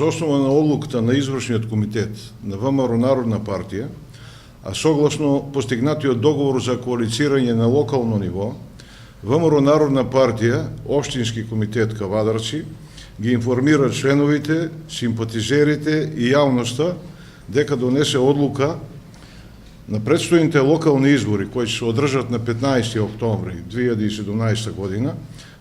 врз основа на одлуката на извршниот комитет на ВМРО Народна партија, а согласно постигнатиот договор за коалицирање на локално ниво, ВМРО Народна партија, Општински комитет Кавадарци, ги информира членовите, симпатизерите и јавноста дека донесе одлука на предстојните локални избори, кои ќе се одржат на 15. октомври 2017 година,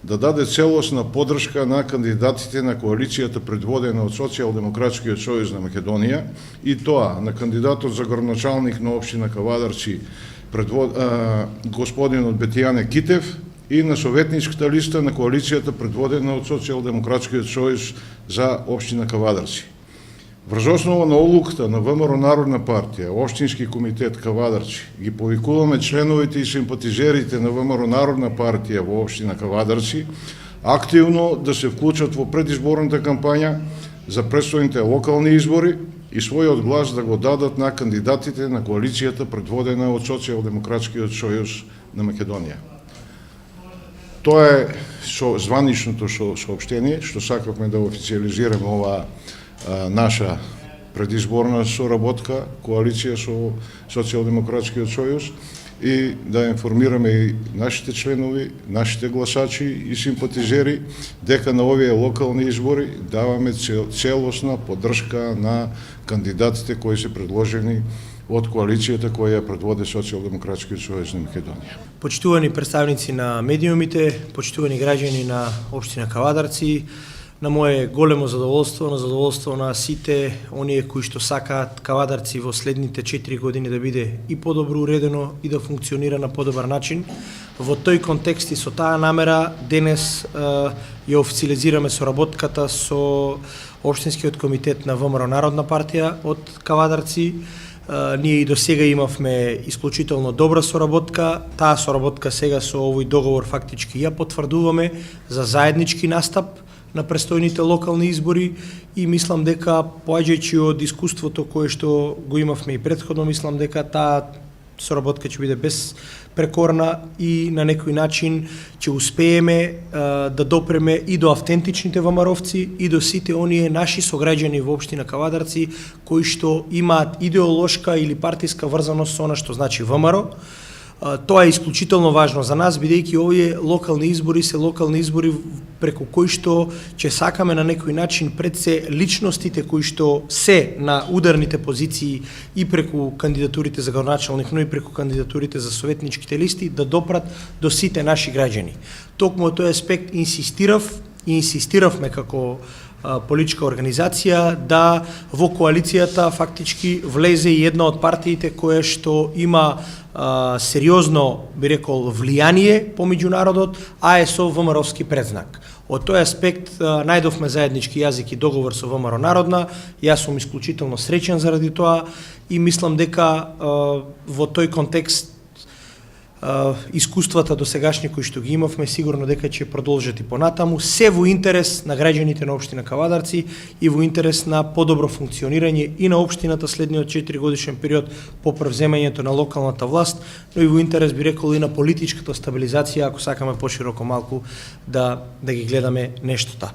да даде целосна поддршка на кандидатите на коалицијата предводена од Социјалдемократскиот сојуз на Македонија, и тоа на кандидатот за градоначалник на општина Кавадарци господинот Бетијане Китев и на советничката листа на коалицијата предводена од Социјалдемократскиот сојуз за општина Кавадарци. Врз основа на одлуката на ВМРО Народна партија, Општински комитет Кавадарци, ги повикуваме членовите и симпатизерите на ВМРО Народна партија во општина Кавадарци активно да се вклучат во предизборната кампања за предстојните локални избори и својот глас да го дадат на кандидатите на коалицијата предводена од Социјалдемократскиот сојуз на Македонија. Тоа е званичното соопштение што сакавме да официјализираме оваа наша предизборна соработка, коалиција со Социјалдемократскиот сојуз, и да информираме и нашите членови, нашите гласачи и симпатизери дека на овие локални избори даваме целосна поддршка на кандидатите кои се предложени од коалицијата која ја предводи Социјалдемократскиот сојуз на Македонија. Почитувани представници на медиумите, почитувани граѓани на општина Кавадарци, на мое големо задоволство, на задоволство на сите оние кои што сакаат Кавадарци во следните 4 години да биде и подобро уредено и да функционира на подобар начин. Во тој контекст и со таа намера денес ја официализираме соработката со Општинскиот комитет на ВМРО Народна партија од Кавадарци. Ние и до сега имавме исклучително добра соработка. Таа соработка сега со овој договор фактички ја потврдуваме за заеднички настап на престојните локални избори, и мислам дека, поаѓајќи од искуството кое што го имавме и претходно, мислам дека таа соработка ќе биде безпрекорна и на некој начин ќе успееме да допреме и до автентичните ВМРО-вци и до сите оние наши сограѓани во општина Кавадарци кои што имаат идеолошка или партиска врзаност со она што значи ВМРО. Тоа е исклучително важно за нас, бидејќи овие локални избори се локални избори преку кои што ќе сакаме на некој начин пред се личностите кои што се на ударните позиции и преку кандидатурите за градоначалник, но и преку кандидатурите за советничките листи да допрат до сите наши граѓани. Токму од тој аспект инсистиравме како политичка организација да во коалицијата фактички влезе и една од партиите која што има сериозно, би рекол, влијание помеѓу народот, а е со ВМРО-вски предзнак. Од тој аспект најдовме заеднички јазик и договор со ВМРО Народна. Јас сум исклучително среќен заради тоа и мислам дека во тој контекст искуствата досегашни кои што ги имавме сигурно дека ќе продолжат и понатаму, се во интерес на граѓаните на општина Кавадарци и во интерес на подобро функционирање и на општината следниот 4 годишен период по превземањето на локалната власт, но и во интерес, би рекол, и на политичката стабилизација, ако сакаме пошироко малку да ги гледаме нештота.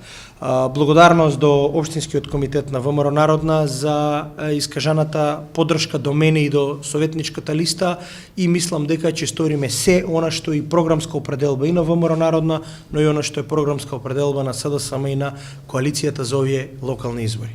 Благодарност до Општинскиот комитет на ВМРО Народна за искажаната поддршка до мене и до советничката листа, и мислам дека ќе сториме се она што и програмска определба и на ВМРО Народна, но и она што е програмска определба на СДСМ и на коалицијата за овие локални избори.